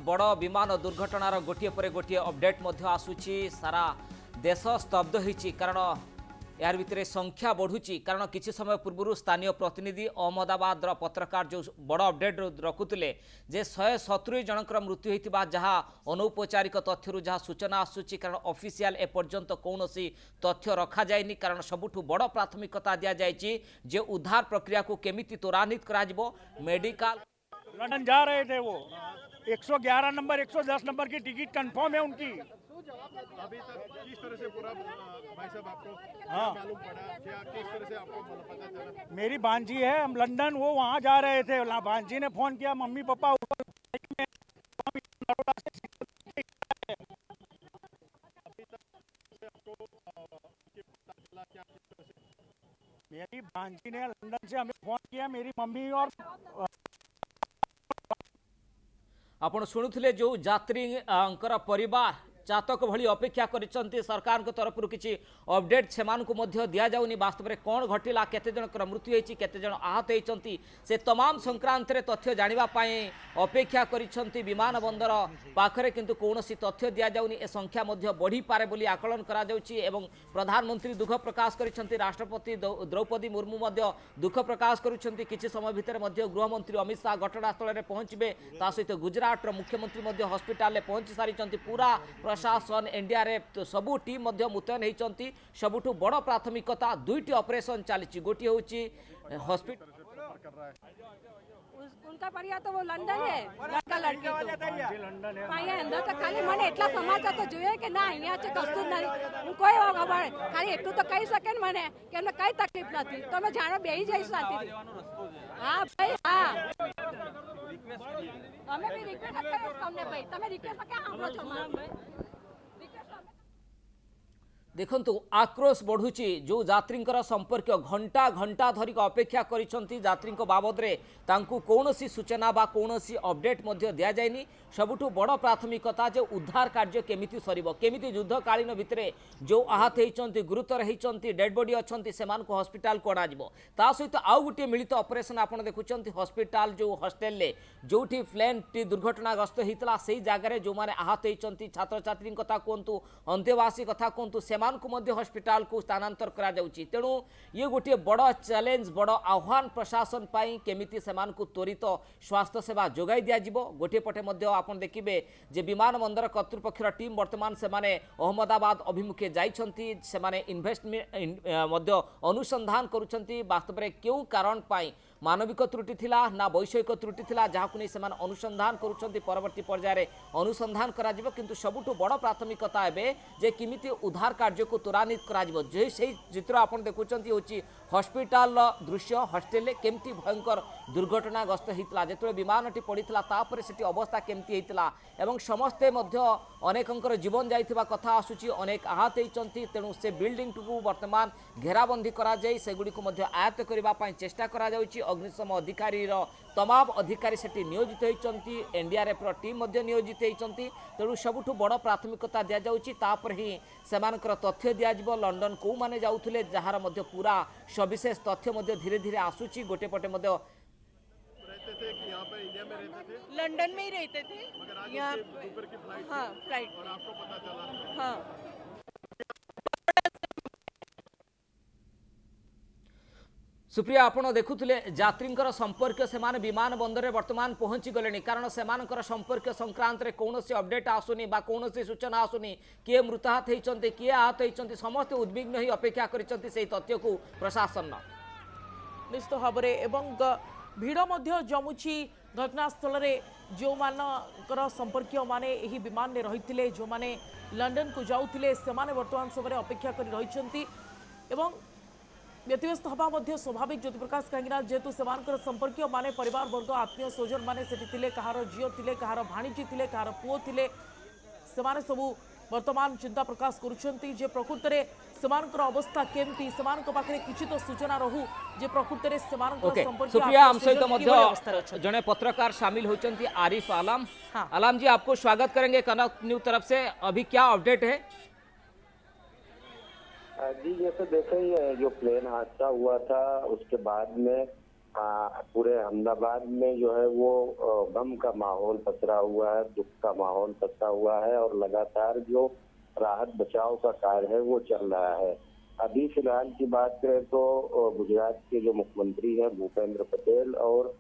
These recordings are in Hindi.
बड़ विमान दुर्घटनार गोटे पर गोटे अपडेट आसूची सारा देश स्तब्ध होती कारण यार भितर संख्या बढ़ुची कारण किसी समय पूर्व स्थानीय प्रतिनिधि अहमदाबाद पत्रकार जो बड़ अपडेट रखुले जे 170 जनकर मृत्यु होता जहाँ अनौपचारिक तथ्य जहाँ सूचना आसूची कारण ऑफिशियल एपर्यंत कौन तथ्य रखा जाएनी कारण सबुठु बड़ प्राथमिकता दि जाए जे उद्धार प्रक्रिया को केमिति त्वरान्वित करा मेडिकल। लंदन जा रहे थे वो 111 नंबर 110 नंबर की टिकट कंफर्म है उनकी। अभी तक किस तरह से पूरा भाई साहब आपको हाँ मालूम पड़ा क्या किस तरह से आपको पता चला? मेरी भांजी है, हम लंदन वो वहाँ जा रहे थे, भांजी ने फोन किया मम्मी पापा ऊपर में बड़ौदा से अभी तक से आपको पता चला क्या किस तरह से? मेरी भांजी ने लंदन से हमें फोन किया, मेरी मम्मी और आपण शुणुले जो यात्री परिवार चातक भली अपेक्षा करिसंती सरकार को तरफ किसी अपडेट से दि जाऊनी वास्तव में कौन घटिला केते जनकर मृत्यु होती केते जन आहत होती से तमाम संक्रांत रे तथ्य जानापी अपेक्षा करिसंती विमान बंदर पाखरे किंतु कौन तथ्य दि जाऊनी ए संख्या बढ़ी पारे बोली आकलन करा जाउची एवं प्रधानमंत्री दुख प्रकाश करिसंती राष्ट्रपति द्रौपदी मुर्मू दुख प्रकाश करुछंती किछि समय भितर गृहमंत्री अमित शाह घटनास्थल में पहुंचे ता सहित गुजरात मुख्यमंत्री हॉस्पिटल में पहुंची सारी पूरा प्रशासन एनडीआरएफ सबू टीम मुतयन होती सबुठु बड़ प्राथमिकता दुईटी ऑपरेशन चली गोटी हूँ हॉस्पिटल उनका परिवार तो वो लंदन है लड़का लड़की तो पाया अंदर तो खाली મને એટલા સમાચાર તો જોઈએ કે ના અહીંયા છે કશું જ નથી હું કોઈ ખબર ખાલી એટલું તો કહી શકે ને મને કે એમને કઈ તકલીફ નથી તો અમે જાણો બેહી જઈશ શાંતિથી હા ભાઈ હા અમે બી રિક્વેસ્ટ કરીએ તમને ભાઈ તમે રિક્વેસ્ટ કે સાંભળો છો મારા ભાઈ देखंतु आक्रोश बढ़ुची जो यात्री संपर्क घंटा घंटा धरिक अपेक्षा करिसंती यात्री बाबद रे तांकु कौनसी सूचना बा कौनसी अपडेट मध्य दिया जायनी सबुठु बड़ प्राथमिकता जे उद्धार कार्य केमिति सरिबो केमिति युद्धकालीन भितरे जो आहत होइचंती गुरुतर होइचंती डेड बॉडी अछंती सेमान को हॉस्पिटल कोडा जिवो ता सहित आउ गुटे मिलित ऑपरेशन आपण देखुचंती हॉस्पिटल जो हॉस्टल ले जोठी प्लेन टी दुर्घटनाग्रस्त होइतला सेही जागा रे जो माने आहत होइचंती छात्र छात्री कथा कोंतु अंतेवासी कथा कोंतु हॉस्पिटल को स्थानांतर करा जाउची तेणु ये गोटे बड़ चैलेंज बड़ आह्वान प्रशासन पाई केमिति सेमान को त्वरित स्वास्थ्य सेवा जोगाई दिया जिवो गोटे पटे मध्य आपण देखिबे जे विमान बंदर कर्तृपक्षर टीम वर्तमान सेमाने अहमदाबाद अभिमुखे जाइछंती सेमाने इन्वेस्टमेंट मध्य अनुसंधान करुछंती वास्तव में क्यों कारण पाई मानविक त्रुटि थिला ना वैषयिक त्रुटि थिला जहाकु नै सेमान अनुसंधान करुछंती परवर्ती पर्याय रे अनुसंधान करा जिवो किंतु सबुठु बड़ प्राथमिकता एबे जे किमिति उद्धार कार्य को त्वरान्वित करा जिवो जे सेही चित्र आपण देखुछंती होची हॉस्पिटल दृश्य हॉस्टल केमती भयंकर दुर्घटनाग्रस्त होता जो विमानटी पड़ता तापर से अवस्था केमती होता एवं समस्ते अनेकंकर जीवन जाइथिबा कथा आसुची अनेक आहत होती तेणु से बिल्डिंग को वर्तमान घेराबंदी करा जाई सेगुड़ी को आयत्त करने चेष्टा करा जाउची अग्निशम अधिकारी तमाम अधिकारी सेठी नियोजित होती एनडीआरएफ टीम नियोजित होती तेणु सबुठु बड़ प्राथमिकता दि जाउची तापर ही सेमानकर तथ्य दियाजिबो लंडन को माने जाउथुले जहार मध्य पूरा सविशेष तथ्य धीरे धीरे आसूची गोटे पटे मध्य रहते थे कि यहाँ पे इंडिया में रहते थे लंदन में ही रहते थे मगर आज यहाँ उनकी दोपहर की फ्लाइट हाँ थी फ्लाइट और आपको पता चला हाँ सुप्रिया आपण देखुले यात्री संपर्क से विमान बंदर वर्तमान पहुंची गले कारण से संपर्क संक्रांत कौन अपडेट आसुनी बा कौन सूचना आसुनी किए मृताहत होती किए आहत होती समस्ते उद्विग्न ही अपेक्षा कर तथ्य को प्रशासन निश्चित भाव में भिड़ जमुची घटनास्थल जो मानकर संपर्क माने यही विमान में रही जो माने लंदन को जाऊे से वर्तमान समय अपेक्षा कर रही व्यतिव्यस्त हवा स्वाभाविक ज्योतिप्रकाश कहीं जेहेतु से संपर्क माने परिवार वर्ग आत्मीय स्वजन माने सेठी कहार झील थे कहार भाणीजी थे कहार पुओ थे से सबू वर्तमान चिंता प्रकाश करुछंती जे प्रकृत में सेमानकर अवस्था केमती सेमानक पाखरे किछि तो सूचना रहू जे प्रकृत में सेमानकर संपर्क सुप्रिया हम सहित जने पत्रकार शामिल होचंती आरिफ आलम हाँ। आलम जी आपको स्वागत करेंगे कनक न्यूज तरफ से अभी क्या अपडेट है? जी जैसे देखें जो प्लेन हादसा हुआ था उसके बाद में पूरे अहमदाबाद में जो है वो गम का माहौल पसरा हुआ है, दुख का माहौल पसरा हुआ है और लगातार जो राहत बचाव का कार्य है वो चल रहा है। अभी फिलहाल की बात करें तो गुजरात के जो मुख्यमंत्री हैं भूपेंद्र पटेल और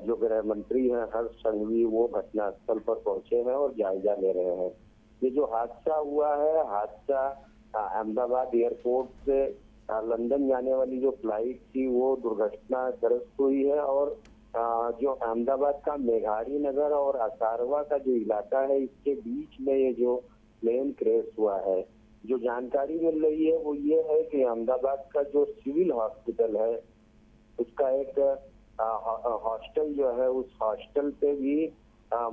जो गृह मंत्री हैं हर्ष संघवी वो घटनास्थल पर पहुंचे हैं और जायजा ले रहे हैं। ये जो हादसा हुआ है, हादसा अहमदाबाद एयरपोर्ट से लंदन जाने वाली जो फ्लाइट थी वो दुर्घटनाग्रस्त हुई है और जो अहमदाबाद का मेघाड़ी नगर और असारवा का जो इलाका है इसके बीच में ये जो प्लेन क्रैश हुआ है। जो जानकारी मिल रही है वो ये है कि अहमदाबाद का जो सिविल हॉस्पिटल है उसका एक हॉस्टल जो है उस हॉस्टल पे भी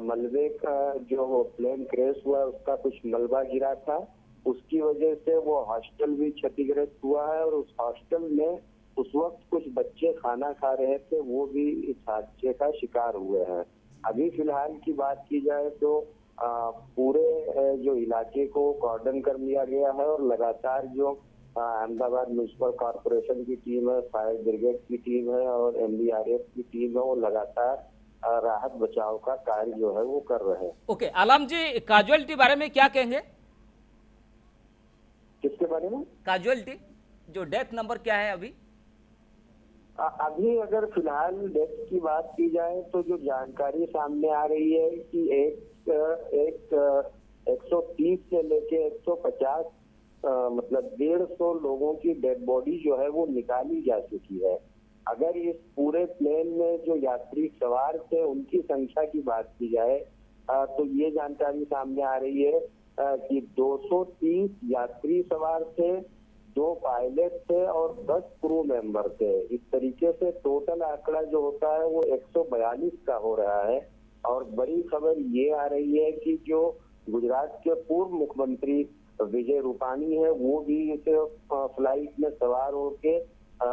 मलबे का जो प्लेन क्रैश हुआ उसका कुछ मलबा गिरा था, उसकी वजह से वो हॉस्टल भी क्षतिग्रस्त हुआ है और उस हॉस्टल में उस वक्त कुछ बच्चे खाना खा रहे थे, वो भी इस हादसे का शिकार हुए हैं। अभी फिलहाल की बात की जाए तो पूरे जो इलाके को कॉर्डन कर लिया गया है और लगातार जो अहमदाबाद म्युनिसिपल कॉर्पोरेशन की टीम है, फायर ब्रिगेड की टीम है और एनडीआरएफ की टीम है वो लगातार राहत बचाव का कार्य जो है वो कर रहे हैं। ओके, आलम जी कैजुअलिटी बारे में क्या कहेंगे? किसके बारे में? कैजुअलिटी जो डेथ नंबर क्या है अभी? अभी अगर फिलहाल डेथ की बात की जाए तो जो जानकारी सामने आ रही है कि एक 130 से लेके 150 मतलब 150 लोगों की डेड बॉडी जो है वो निकाली जा चुकी है। अगर इस पूरे प्लेन में जो यात्री सवार थे उनकी संख्या की बात की जाए तो ये जानकारी सामने आ रही है कि 230 यात्री सवार थे, 2 पायलट थे और 10 क्रू मेंबर थे। इस तरीके से टोटल आंकड़ा जो होता है वो 142 का हो रहा है। और बड़ी खबर ये आ रही है कि जो गुजरात के पूर्व मुख्यमंत्री विजय रूपानी है वो भी इस फ्लाइट में सवार होके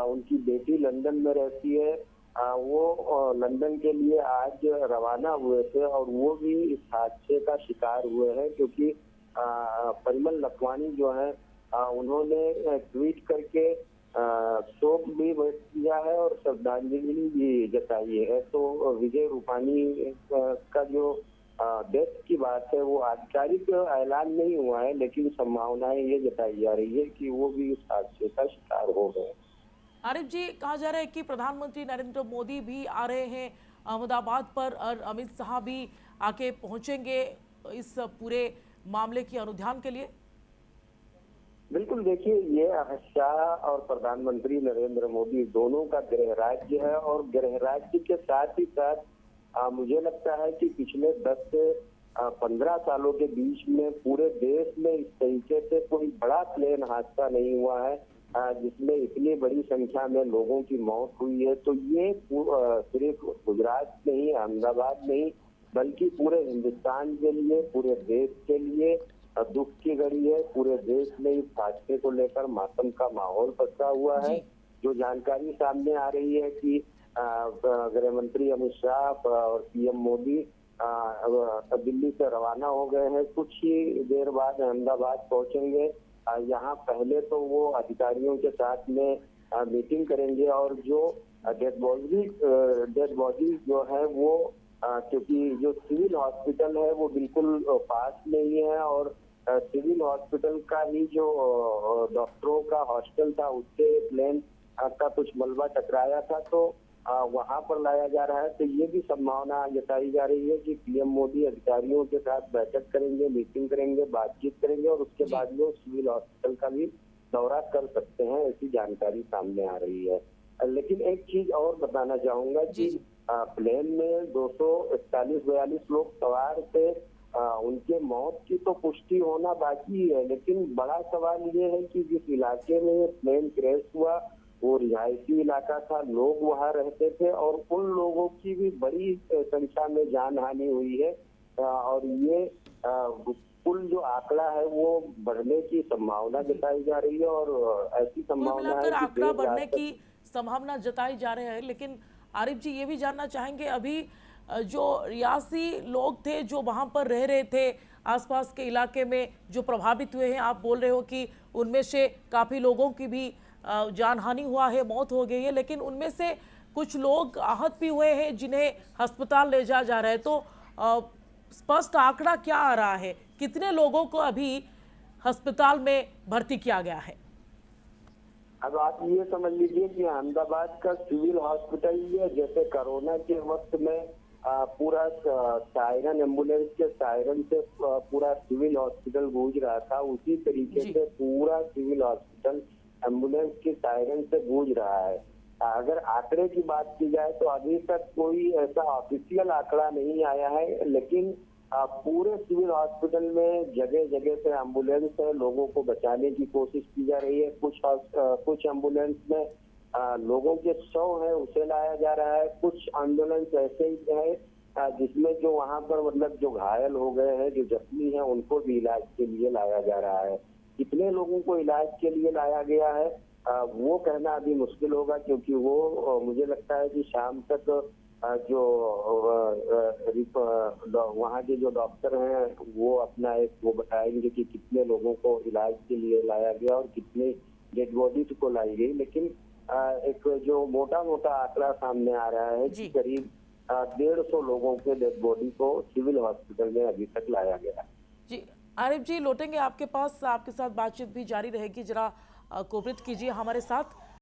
उनकी बेटी लंदन में रहती है, वो लंदन के लिए आज रवाना हुए थे और वो भी इस हादसे का शिकार हुए हैं क्योंकि परिमल लखवानी जो है उन्होंने ट्वीट करके शोक भी व्यक्त किया है और श्रद्धांजलि भी जताई है। तो विजय रूपानी का जो डेथ की बात है वो आधिकारिक ऐलान नहीं हुआ है लेकिन संभावनाएं ये जताई जा रही है कि वो भी इस हादसे का शिकार हो गए। आरिफ जी, कहा जा रहा है कि प्रधानमंत्री नरेंद्र मोदी भी आ रहे हैं अहमदाबाद पर और अमित शाह भी आके पहुंचेंगे इस पूरे मामले की अनुध्यान के लिए। बिल्कुल, देखिए ये अमित शाह और प्रधानमंत्री नरेंद्र मोदी दोनों का गृह राज्य है और गृह राज्य के साथ ही साथ मुझे लगता है कि पिछले 10 से 15 सालों के बीच में पूरे देश में इस तरीके से कोई बड़ा प्लेन हादसा नहीं हुआ है जिसमें इतनी बड़ी संख्या में लोगों की मौत हुई है। तो ये सिर्फ गुजरात नहीं, अहमदाबाद नहीं बल्कि पूरे हिंदुस्तान के लिए, पूरे देश के लिए दुख की घड़ी है। पूरे देश में इस हादसे को लेकर मातम का माहौल पसरा हुआ है। जो जानकारी सामने आ रही है कि गृह मंत्री अमित शाह और पीएम मोदी दिल्ली से रवाना हो गए हैं, कुछ ही देर बाद अहमदाबाद पहुंचेंगे। यहाँ पहले तो वो अधिकारियों के साथ में मीटिंग करेंगे और जो डेड बॉडी जो है वो क्योंकि जो सिविल हॉस्पिटल है वो बिल्कुल पास में ही है और सिविल हॉस्पिटल का ही जो डॉक्टरों का हॉस्टल था उससे प्लेन का कुछ मलबा टकराया था तो वहां पर लाया जा रहा है। तो ये भी संभावना जताई जा रही है कि पीएम मोदी अधिकारियों के साथ बैठक करेंगे, मीटिंग करेंगे, बातचीत करेंगे और उसके बाद वो सिविल हॉस्पिटल का भी दौरा कर सकते हैं, ऐसी जानकारी सामने आ रही है। लेकिन एक चीज और बताना चाहूंगा कि प्लेन में 241-42 लोग सवार थे, उनके मौत की तो पुष्टि होना बाकी है लेकिन बड़ा सवाल ये है कि जिस इलाके में प्लेन क्रैश हुआ वो रिहायशी इलाका था, लोग वहाँ रहते थे और उन लोगों की भी बड़ी संख्या में जान हानि हुई है और ये कुल जो आंकड़ा है वो बढ़ने की संभावना जताई जा रही है और ऐसी संभावना है कि आंकड़ा बढ़ने की संभावना जताई जा रही है। लेकिन आरिफ जी ये भी जानना चाहेंगे अभी जो रियासी लोग थे जो वहां पर रह रहे थे आसपास के इलाके में जो प्रभावित हुए हैं, आप बोल रहे हो कि उनमें से काफी लोगों की भी जानहानि हुआ है, मौत हो गई है, लेकिन उनमें से कुछ लोग आहत भी हुए हैं जिन्हें अस्पताल ले जाया जा रहा है। तो स्पष्ट आंकड़ा क्या आ रहा है, कितने लोगों को अभी अस्पताल में भर्ती किया गया है? अब आप ये समझ लीजिए कि अहमदाबाद का सिविल हॉस्पिटल ये जैसे कोरोना के वक्त में पूरा सायरन, एम्बुलेंस के सायरन से पूरा सिविल हॉस्पिटल गूंज रहा था, उसी तरीके से पूरा सिविल हॉस्पिटल एम्बुलेंस के सायरन से गूंज रहा है। अगर आंकड़े की बात की जाए तो अभी तक कोई ऐसा ऑफिशियल आंकड़ा नहीं आया है, लेकिन पूरे सिविल हॉस्पिटल में जगह जगह पे एम्बुलेंस है, लोगों को बचाने की कोशिश की जा रही है। कुछ एम्बुलेंस में लोगों के शव है उसे लाया जा रहा है, कुछ एम्बुलेंस ऐसे ही है जिसमें जो वहां पर मतलब जो घायल हो गए हैं, जो जख्मी हैं, उनको भी इलाज के लिए लाया जा रहा है। कितने लोगों को इलाज के लिए लाया गया है वो कहना अभी मुश्किल होगा, क्योंकि वो मुझे लगता है कि शाम तक जो वहाँ के जो डॉक्टर हैं वो अपना वो बताएंगे कि कितने लोगों को इलाज के लिए लाया गया और कितने डेड बॉडीज को लाई गई। लेकिन एक जो मोटा मोटा आंकड़ा सामने आ रहा है कि करीब 150 लोगों के डेड बॉडी को सिविल हॉस्पिटल में अभी तक लाया गया। जी आरिफ जी, लौटेंगे आपके पास, आपके साथ बातचीत भी जारी रहेगी। जरा कोऑपरेट कीजिए हमारे साथ।